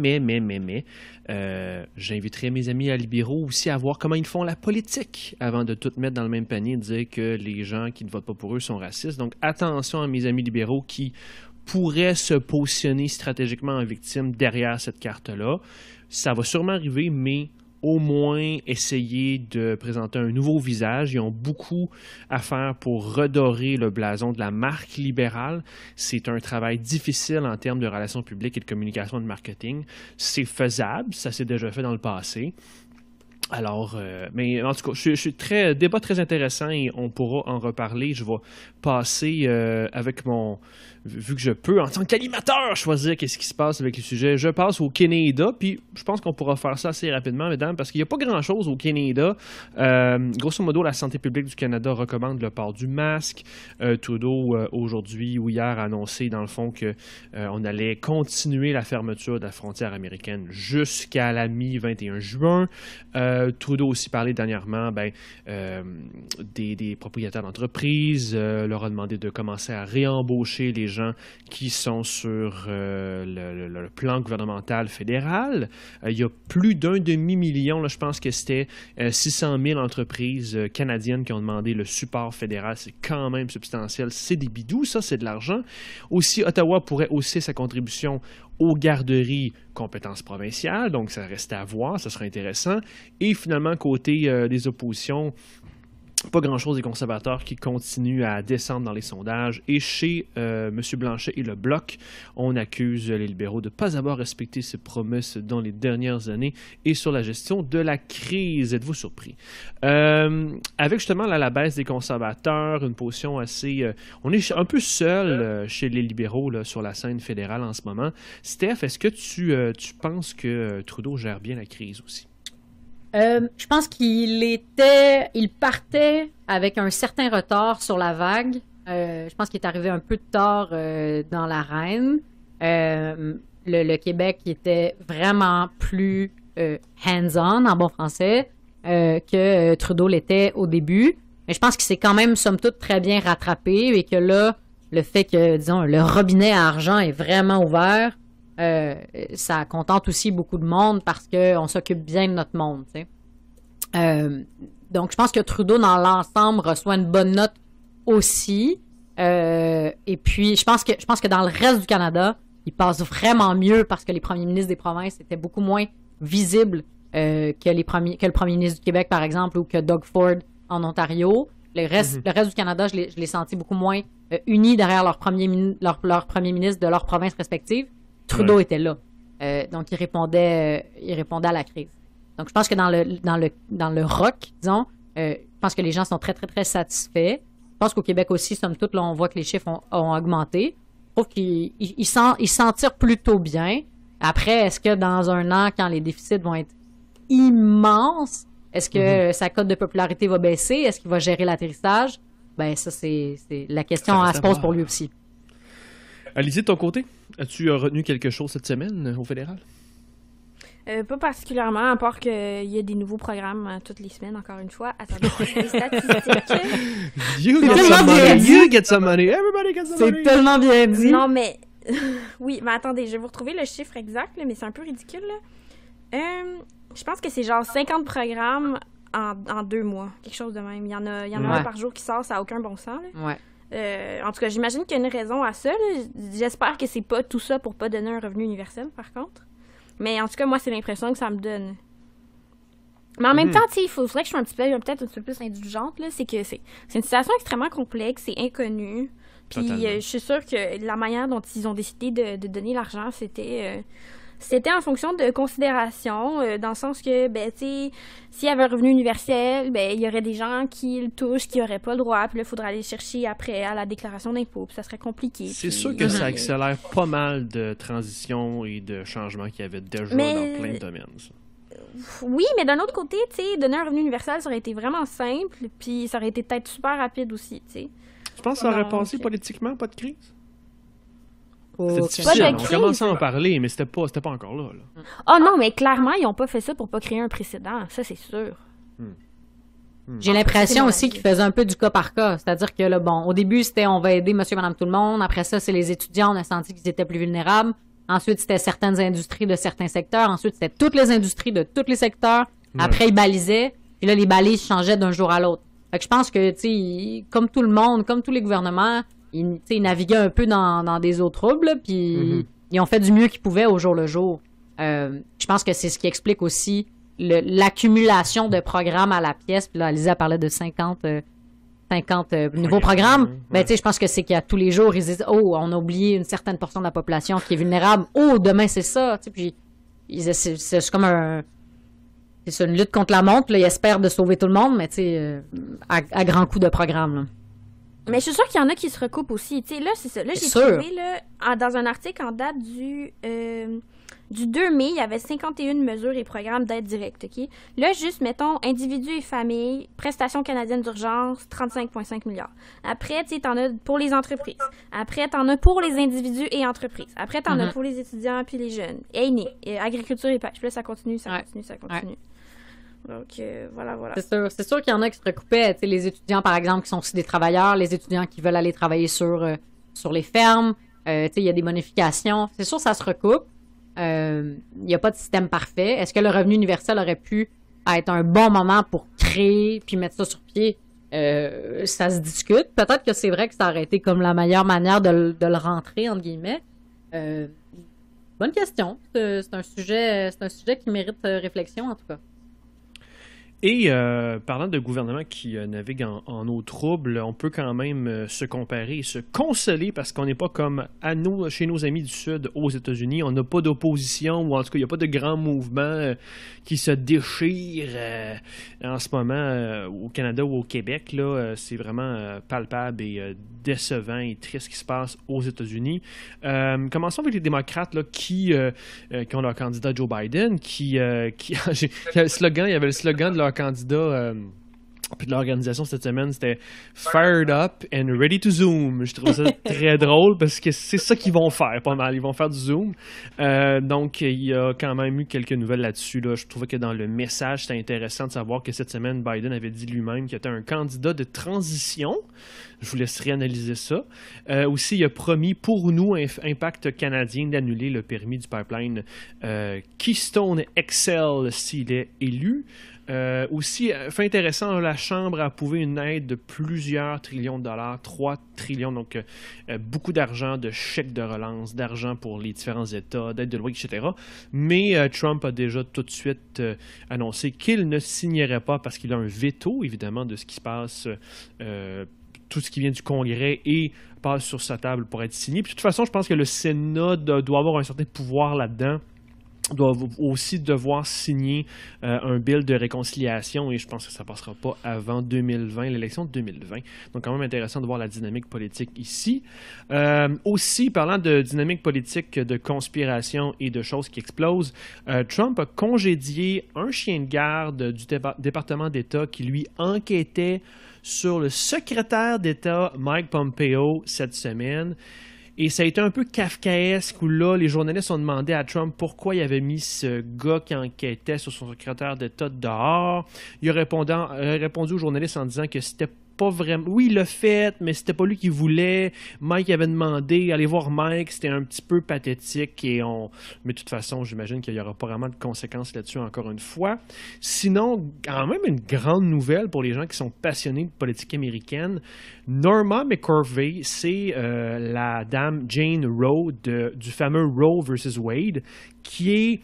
[SPEAKER 2] j'inviterai mes amis libéraux aussi à voir comment ils font la politique avant de tout mettre dans le même panier et de dire que les gens qui ne votent pas pour eux sont racistes. Donc, attention à mes amis libéraux qui pourrait se positionner stratégiquement en victime derrière cette carte-là. Ça va sûrement arriver, mais au moins essayer de présenter un nouveau visage. Ils ont beaucoup à faire pour redorer le blason de la marque libérale. C'est un travail difficile en termes de relations publiques et de communication et de marketing. C'est faisable, ça s'est déjà fait dans le passé. Alors, mais en tout cas, je suis débat très intéressant et on pourra en reparler. Je vais passer avec vu que je peux, en tant qu'animateur, choisir qu'est-ce qui se passe avec les sujets. Je passe au Canada, puis je pense qu'on pourra faire ça assez rapidement, mesdames, parce qu'il n'y a pas grand-chose au Canada. Grosso modo, la santé publique du Canada recommande le port du masque. Trudeau, aujourd'hui ou hier, a annoncé, dans le fond, qu'on allait continuer la fermeture de la frontière américaine jusqu'à la mi-21 juin. Trudeau aussi parlé dernièrement des propriétaires d'entreprises, leur a demandé de commencer à réembaucher les gens qui sont sur le plan gouvernemental fédéral. Il y a plus d'un demi-million, là, je pense que c'était 600 000 entreprises canadiennes qui ont demandé le support fédéral. C'est quand même substantiel. C'est des bidous, ça, c'est de l'argent. Aussi, Ottawa pourrait hausser sa contribution aux garderies compétences provinciales, donc ça reste à voir, ça sera intéressant. Et finalement, côté des oppositions, pas grand-chose des conservateurs qui continuent à descendre dans les sondages. Et chez M. Blanchet et le Bloc, on accuse les libéraux de ne pas avoir respecté ses promesses dans les dernières années et sur la gestion de la crise. Êtes-vous surpris? Avec justement la baisse des conservateurs, une position assez... on est un peu seul chez les libéraux là, sur la scène fédérale en ce moment. Steph, est-ce que tu penses que Trudeau gère bien la crise aussi?
[SPEAKER 3] Je pense il partait avec un certain retard sur la vague. Je pense qu'il est arrivé un peu tard dans l'arène. Le Québec était vraiment plus hands-on, en bon français, que Trudeau l'était au début. Mais je pense qu'il s'est quand même, somme toute, très bien rattrapé et que là, le fait que, disons, le robinet à argent est vraiment ouvert, ça contente aussi beaucoup de monde parce qu'on s'occupe bien de notre monde, tu sais. Donc, je pense que Trudeau, dans l'ensemble, reçoit une bonne note aussi. Et puis, je pense que dans le reste du Canada, il passe vraiment mieux parce que les premiers ministres des provinces étaient beaucoup moins visibles que le premier ministre du Québec, par exemple, ou que Doug Ford en Ontario. Le reste du Canada, je l'ai senti beaucoup moins unis derrière leur premier ministre de leur province respective. Trudeau était là. Donc, il répondait à la crise. Donc, je pense que dans le rock, disons, je pense que les gens sont très, très, très satisfaits. Je pense qu'au Québec aussi, somme toute, là, on voit que les chiffres ont augmenté. Je trouve qu'ils s'en tirent plutôt bien. Après, est-ce que dans un an, quand les déficits vont être immenses, est-ce que sa cote de popularité va baisser? Est-ce qu'il va gérer l'atterrissage? Ben, ça, c'est la question à se pose pour lui aussi.
[SPEAKER 2] Alizée, de ton côté, as-tu retenu quelque chose cette semaine au fédéral?
[SPEAKER 4] Pas particulièrement, à part qu'il y a des nouveaux programmes toutes les semaines, encore une fois. Attendez, les statistiques.
[SPEAKER 2] You get some money, everybody gets some money.
[SPEAKER 3] C'est tellement bien dit.
[SPEAKER 4] Non, mais... oui, mais attendez, je vais vous retrouver le chiffre exact, là, mais c'est un peu ridicule. Là. Je pense que c'est genre 50 programmes en 2 mois, quelque chose de même. Il y en a un par jour qui sort, ça n'a aucun bon sens. Là.
[SPEAKER 3] Ouais.
[SPEAKER 4] En tout cas, j'imagine qu'il y a une raison à ça. Là. J'espère que c'est pas tout ça pour pas donner un revenu universel, par contre. Mais en tout cas, moi, c'est l'impression que ça me donne. Mais en même temps, il faudrait que je sois peut-être un petit peu plus indulgente. Là. C'est que c'est une situation extrêmement complexe, c'est inconnu. Puis je suis sûre que la manière dont ils ont décidé de donner l'argent, c'était c'était en fonction de considération, dans le sens que, ben, tu sais, s'il y avait un revenu universel, ben, il y aurait des gens qui le touchent, qui n'auraient pas le droit, puis là, il faudrait aller chercher après à la déclaration d'impôt, puis ça serait compliqué.
[SPEAKER 2] C'est sûr que ça accélère pas mal de transitions et de changements qu'il y avait déjà dans plein de domaines. Ça.
[SPEAKER 4] Oui, mais d'un autre côté, tu sais, donner un revenu universel, ça aurait été vraiment simple, puis ça aurait été peut-être super rapide aussi, tu sais.
[SPEAKER 2] Tu penses que ça aurait passé politiquement, pas de crise?
[SPEAKER 3] C'est
[SPEAKER 2] difficile, on commençait à en parler, mais c'était pas encore là.
[SPEAKER 4] Oh non, mais clairement, ils n'ont pas fait ça pour pas créer un précédent, ça c'est sûr.
[SPEAKER 3] J'ai l'impression aussi qu'ils faisaient un peu du cas par cas, c'est-à-dire que là, bon, au début, c'était on va aider monsieur, madame, tout le monde, après ça, c'est les étudiants, on a senti qu'ils étaient plus vulnérables, ensuite, c'était certaines industries de certains secteurs, ensuite, c'était toutes les industries de tous les secteurs, après, ils balisaient, puis là, les balises changeaient d'un jour à l'autre. Fait que je pense que, tu sais, comme tout le monde, comme tous les gouvernements, ils naviguaient un peu dans des eaux troubles, puis ils ont fait du mieux qu'ils pouvaient au jour le jour. Je pense que c'est ce qui explique aussi l'accumulation de programmes à la pièce. Puis là, Lisa parlait de 50 nouveaux programmes. Ben, tu sais, je pense que c'est qu'à tous les jours, ils disent « Oh, on a oublié une certaine portion de la population qui est vulnérable. Oh, demain, c'est ça. » Tu sais, puis c'est comme c'est une lutte contre la montre. Là, ils espèrent de sauver tout le monde, mais tu sais, à grands coups de programme, là.
[SPEAKER 4] Mais je suis sûre qu'il y en a qui se recoupent aussi. Tu sais, là, c'est ça. Là, j'ai trouvé, là, dans un article en date du 2 mai, il y avait 51 mesures et programmes d'aide directe, OK? Là, juste, mettons, individus et familles, prestations canadiennes d'urgence, 35,5 milliards. Après, tu sais, t'en as pour les entreprises. Après, t'en as pour les individus et entreprises. Après, t'en as pour les étudiants puis les jeunes. Aînés, agriculture et pêche. Puis là, ça continue. Ouais. Donc, voilà.
[SPEAKER 3] C'est sûr qu'il y en a qui se recoupaient. Tu sais, les étudiants, par exemple, qui sont aussi des travailleurs, les étudiants qui veulent aller travailler sur les fermes. Tu sais, il y a des bonifications. C'est sûr, ça se recoupe. Il n'y a pas de système parfait. Est-ce que le revenu universel aurait pu être un bon moment pour créer puis mettre ça sur pied? Ça se discute. Peut-être que c'est vrai que ça aurait été comme la meilleure manière de le rentrer, entre guillemets. Bonne question. C'est un sujet qui mérite réflexion, en tout cas.
[SPEAKER 2] Et parlant de gouvernement qui navigue en eau trouble, on peut quand même se comparer et se consoler parce qu'on n'est pas comme chez nos amis du Sud aux États-Unis. On n'a pas d'opposition ou en tout cas, il n'y a pas de grands mouvements qui se déchirent en ce moment au Canada ou au Québec. Là, c'est vraiment palpable et décevant et triste ce qui se passe aux États-Unis. Commençons avec les démocrates là, qui ont leur candidat Joe Biden, il y avait le slogan de leur candidat puis de l'organisation cette semaine, c'était « Fired up and ready to zoom ». Je trouve ça très drôle parce que c'est ça qu'ils vont faire, pas mal. Ils vont faire du zoom. Donc, il y a quand même eu quelques nouvelles là-dessus. Là. Je trouvais que dans le message, c'était intéressant de savoir que cette semaine, Biden avait dit lui-même qu'il était un candidat de transition. Je vous laisserai analyser ça. Aussi, il a promis pour nous, Impact canadien, d'annuler le permis du pipeline Keystone XL s'il est élu. Aussi, fait intéressant, la Chambre a approuvé une aide de plusieurs trillions de dollars, 3 trillions, donc beaucoup d'argent, de chèques de relance, d'argent pour les différents États, d'aide de loi, etc. Mais Trump a déjà tout de suite annoncé qu'il ne signerait pas parce qu'il a un veto, évidemment, de ce qui se passe, tout ce qui vient du Congrès et passe sur sa table pour être signé. Puis, de toute façon, je pense que le Sénat doit avoir un certain pouvoir là-dedans. Doivent aussi devoir signer un bill de réconciliation et je pense que ça ne passera pas avant 2020, l'élection de 2020. Donc, quand même intéressant de voir la dynamique politique ici. Aussi, parlant de dynamique politique, de conspiration et de choses qui explosent, Trump a congédié un chien de garde du département d'État qui, lui, enquêtait sur le secrétaire d'État Mike Pompeo cette semaine. Et ça a été un peu kafkaesque où là, les journalistes ont demandé à Trump pourquoi il avait mis ce gars qui enquêtait sur son secrétaire d'État dehors. Il a répondu aux journalistes en disant que c'était pas vraiment... Oui, il l'a fait, mais c'était pas lui qui voulait. Mike avait demandé, allez voir Mike, c'était un petit peu pathétique. Mais de toute façon, j'imagine qu'il n'y aura pas vraiment de conséquences là-dessus encore une fois. Sinon, quand même une grande nouvelle pour les gens qui sont passionnés de politique américaine. Norma McCorvey, c'est la dame Jane Roe du fameux Roe versus Wade, qui est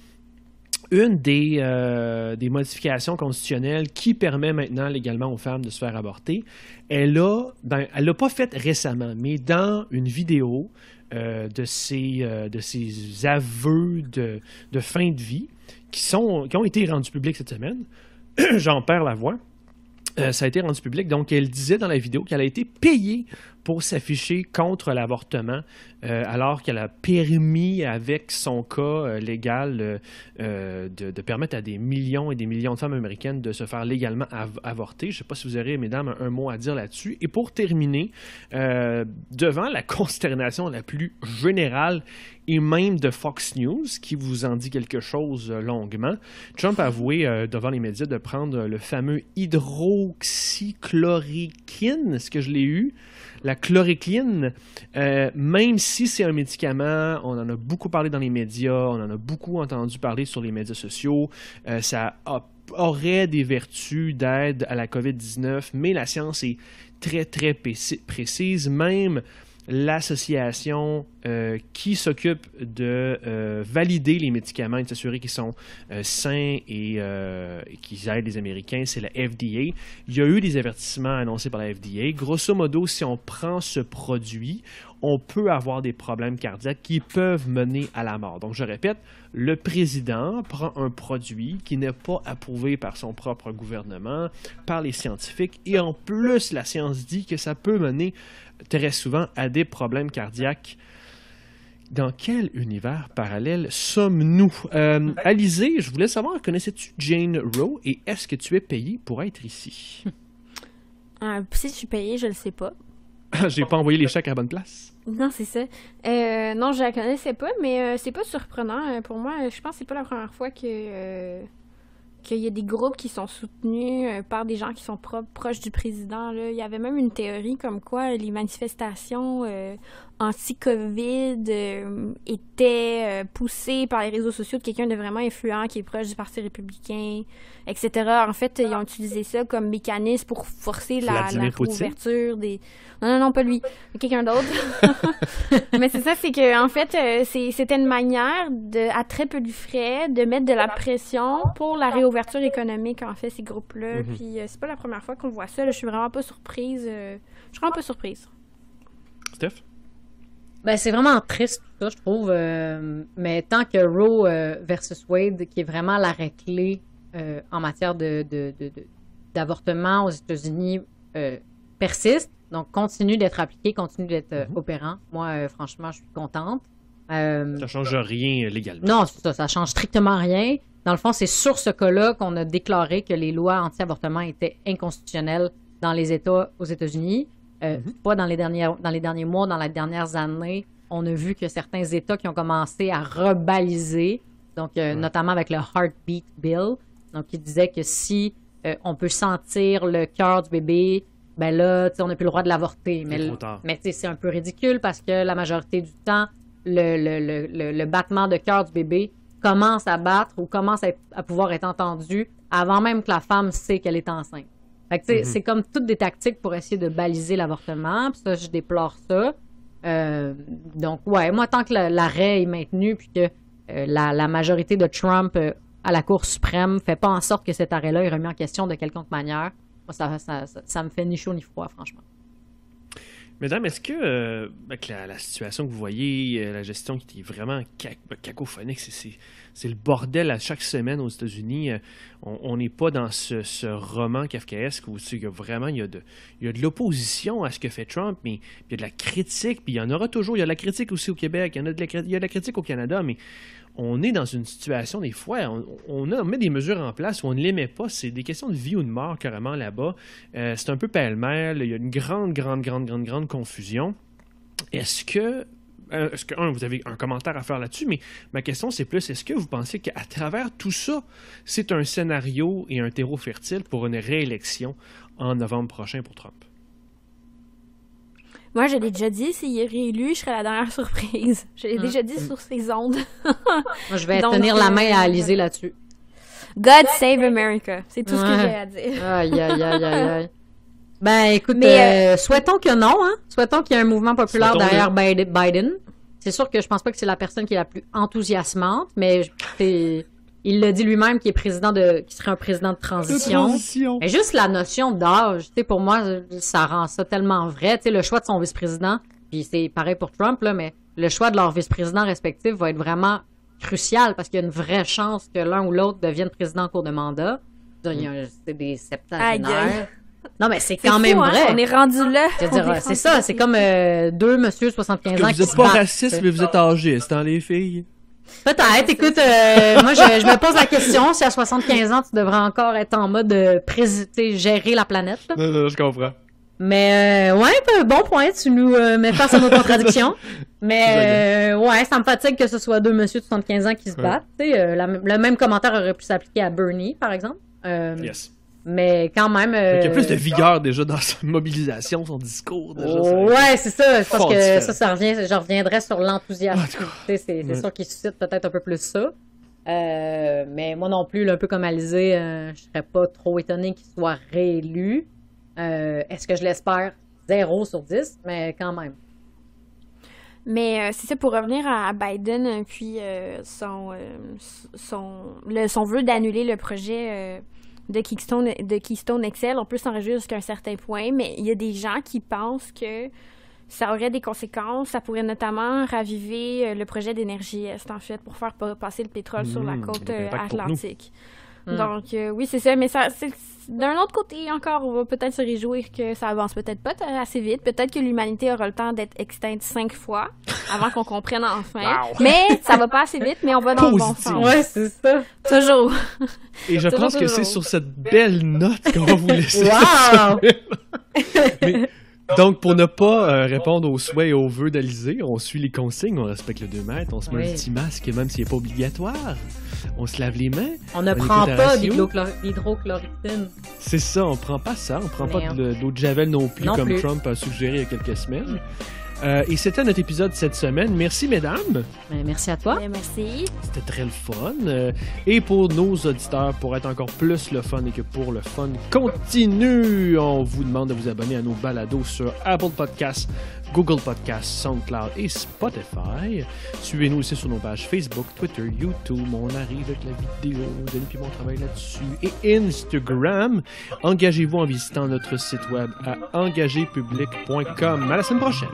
[SPEAKER 2] une des modifications constitutionnelles qui permet maintenant légalement aux femmes de se faire avorter. Elle l'a pas faite récemment, mais dans une vidéo de ses aveux de fin de vie qui ont été rendus publics cette semaine. J'en perds la voix. Ça a été rendu public. Donc, elle disait dans la vidéo qu'elle a été payée pour s'afficher contre l'avortement, alors qu'elle a permis, avec son cas légal, de permettre à des millions et des millions de femmes américaines de se faire légalement avorter. Je ne sais pas si vous aurez, mesdames, un mot à dire là-dessus. Et pour terminer, devant la consternation la plus générale et même de Fox News, qui vous en dit quelque chose longuement, Trump a avoué devant les médias de prendre le fameux hydroxychloroquine, est-ce que je l'ai eu? La chloroquine, même si c'est un médicament, on en a beaucoup parlé dans les médias, on en a beaucoup entendu parler sur les médias sociaux, ça aurait des vertus d'aide à la COVID-19, mais la science est très, très précise. Même l'association qui s'occupe de valider les médicaments et de s'assurer qu'ils sont sains et qu'ils aident les Américains, c'est la FDA. Il y a eu des avertissements annoncés par la FDA. Grosso modo, si on prend ce produit, on peut avoir des problèmes cardiaques qui peuvent mener à la mort. Donc, je répète, le président prend un produit qui n'est pas approuvé par son propre gouvernement, par les scientifiques, et en plus, la science dit que ça peut mener très souvent à des problèmes cardiaques. Dans quel univers parallèle sommes-nous? Alizée, je voulais savoir, connaissais-tu Jane Roe et est-ce que tu es payée pour être ici?
[SPEAKER 4] Si je suis payée, je le sais pas.
[SPEAKER 2] J'ai pas envoyé les chèques à la bonne place.
[SPEAKER 4] Non, c'est ça. Non, je la connaissais pas, mais c'est pas surprenant. Pour moi, je pense que c'est pas la première fois qu'il y a des groupes qui sont soutenus par des gens qui sont proches du président. Là. Il y avait même une théorie comme quoi les manifestations anti-COVID étaient poussées par les réseaux sociaux de quelqu'un de vraiment influent qui est proche du Parti républicain, etc. En fait, ils ont utilisé ça comme mécanisme pour forcer la réouverture des... Non, pas lui. Quelqu'un d'autre. Mais c'est ça, c'est que en fait, c'était une manière à très peu de frais de mettre de la pression pour la réouverture économique, en fait, ces groupes-là. Mm-hmm. Puis c'est pas la première fois qu'on voit ça. Là. Je suis vraiment pas surprise. Je suis vraiment pas surprise.
[SPEAKER 2] Steph?
[SPEAKER 3] Ben, c'est vraiment triste, tout ça, je trouve. Mais tant que Roe versus Wade, qui est vraiment l'arrêt clé en matière d'avortement aux États-Unis, persiste, donc continue d'être appliqué, continue d'être opérant. Moi, franchement, je suis contente.
[SPEAKER 2] Ça change rien légalement.
[SPEAKER 3] Non, ça change strictement rien. Dans le fond, c'est sur ce cas-là qu'on a déclaré que les lois anti-avortement étaient inconstitutionnelles dans les États aux États-Unis. Pas dans les derniers mois, dans les dernières années, on a vu que certains États qui ont commencé à rebaliser, donc notamment avec le Heartbeat Bill, donc qui disait que si on peut sentir le cœur du bébé, ben là, on n'a plus le droit de l'avorter. Mais c'est un peu ridicule parce que la majorité du temps, le battement de cœur du bébé commence à battre ou commence à pouvoir être entendu avant même que la femme sait qu'elle est enceinte. Fait que, c'est comme toutes des tactiques pour essayer de baliser l'avortement. Puis ça, je déplore ça. Donc, ouais, moi, tant que l'arrêt est maintenu puis que la majorité de Trump à la Cour suprême fait pas en sorte que cet arrêt-là est remis en question de quelconque manière, moi, ça me fait ni chaud ni froid, franchement.
[SPEAKER 2] Mesdames, est-ce que, avec la situation que vous voyez, la gestion qui est vraiment cacophonique, c'est le bordel à chaque semaine aux États-Unis, on n'est pas dans ce roman kafkaesque où il y a de l'opposition à ce que fait Trump, mais il y a de la critique, puis il y en aura toujours. Il y a de la critique aussi au Québec, il y a de la critique au Canada, mais on est dans une situation, des fois, on met des mesures en place où on ne les met pas. C'est des questions de vie ou de mort, carrément, là-bas. C'est un peu pêle-mêle. Il y a une grande confusion. Est-ce que, vous avez un commentaire à faire là-dessus, mais ma question, c'est plus, est-ce que vous pensez qu'à travers tout ça, c'est un scénario et un terreau fertile pour une réélection en novembre prochain pour Trump?
[SPEAKER 4] Moi, je l'ai déjà dit, s'il est réélu, je serai la dernière surprise. Je l'ai déjà dit sur ces ondes.
[SPEAKER 3] Moi, je vais tenir la main à Alizée là-dessus.
[SPEAKER 4] God save America. C'est tout ce que j'ai à dire.
[SPEAKER 3] Aïe. Ben, écoute, souhaitons que non, hein. Souhaitons qu'il y ait un mouvement populaire derrière Biden. C'est sûr que je pense pas que c'est la personne qui est la plus enthousiasmante, mais il l'a dit lui-même qu'il serait un président de transition. Mais juste la notion d'âge, pour moi, ça rend ça tellement vrai. Le choix de son vice-président, puis c'est pareil pour Trump, là, mais le choix de leur vice-président respectif va être vraiment crucial parce qu'il y a une vraie chance que l'un ou l'autre devienne président en cours de mandat. C'est des septagénaires. Non, mais c'est quand même vrai.
[SPEAKER 4] On est rendu là.
[SPEAKER 3] C'est ça, c'est comme deux monsieur 75 ans qui se battent.
[SPEAKER 2] Vous êtes pas raciste, mais vous êtes âgiste, hein, les filles?
[SPEAKER 3] Peut-être. Écoute, moi, je me pose la question, si à 75 ans, tu devrais encore être en mode gérer la planète.
[SPEAKER 2] Non, je comprends.
[SPEAKER 3] Mais, bon point, tu nous mets face à nos contradictions. Mais, ça me fatigue que ce soit deux messieurs de 75 ans qui se battent. Le même commentaire aurait pu s'appliquer à Bernie, par exemple.
[SPEAKER 2] Yes.
[SPEAKER 3] Mais quand même...
[SPEAKER 2] Il y a plus de vigueur déjà dans sa mobilisation, son discours.
[SPEAKER 3] Déjà, c'est ça. Je pense que je reviendrai sur l'enthousiasme. C'est sûr qu'il suscite peut-être un peu plus ça. Mais moi non plus, un peu comme Alizée, je serais pas trop étonnée qu'il soit réélu. Est-ce que je l'espère? 0 sur 10, mais quand même.
[SPEAKER 4] Mais c'est ça, pour revenir à Biden, puis son vœu d'annuler le projet de Keystone XL, on peut s'en réjouir jusqu'à un certain point, mais il y a des gens qui pensent que ça aurait des conséquences. Ça pourrait notamment raviver le projet d'Énergie Est, en fait, pour faire passer le pétrole sur la côte atlantique. Donc, oui, c'est ça, mais d'un autre côté, encore, on va peut-être se réjouir que ça avance peut-être pas assez vite. Peut-être que l'humanité aura le temps d'être extincte 5 fois avant qu'on comprenne enfin. Wow. Mais ça va pas assez vite, mais on va dans le bon sens.
[SPEAKER 3] Ouais, c'est ça.
[SPEAKER 4] Toujours.
[SPEAKER 2] Et je pense que c'est sur cette belle note qu'on va vous laisser.
[SPEAKER 3] Wow!
[SPEAKER 2] Donc, pour ne pas répondre aux souhaits et aux vœux d'Alizée, on suit les consignes, on respecte le 2 mètres, on se met un petit masque, même s'il n'est pas obligatoire. On se lave les mains.
[SPEAKER 3] On ne prend pas d'hydrochloroquine.
[SPEAKER 2] C'est ça, on prend pas ça. On prend pas d'eau de Javel non plus, comme Trump a suggéré il y a quelques semaines. Et c'était notre épisode cette semaine. Merci, mesdames.
[SPEAKER 3] Merci à toi.
[SPEAKER 4] Merci.
[SPEAKER 2] C'était très le fun. Et pour nos auditeurs, pour être encore plus le fun et que pour le fun continue, on vous demande de vous abonner à nos balados sur Apple Podcasts, Google Podcasts, SoundCloud et Spotify. Suivez-nous aussi sur nos pages Facebook, Twitter, YouTube. On arrive avec la vidéo. Denis puis mon travail là-dessus. Et Instagram. Engagez-vous en visitant notre site web à engagépublic.com. À la semaine prochaine.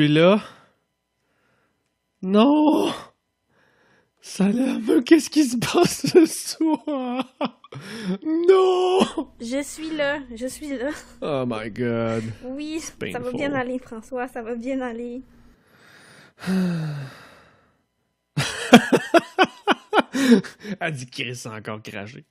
[SPEAKER 2] Là. Non! Salam, qu'est-ce qui se passe ce soir? Non!
[SPEAKER 4] Je suis là.
[SPEAKER 2] Oh my God.
[SPEAKER 4] Oui, ça va bien aller, François, ça va bien aller.
[SPEAKER 2] Elle dit Chris a encore craché.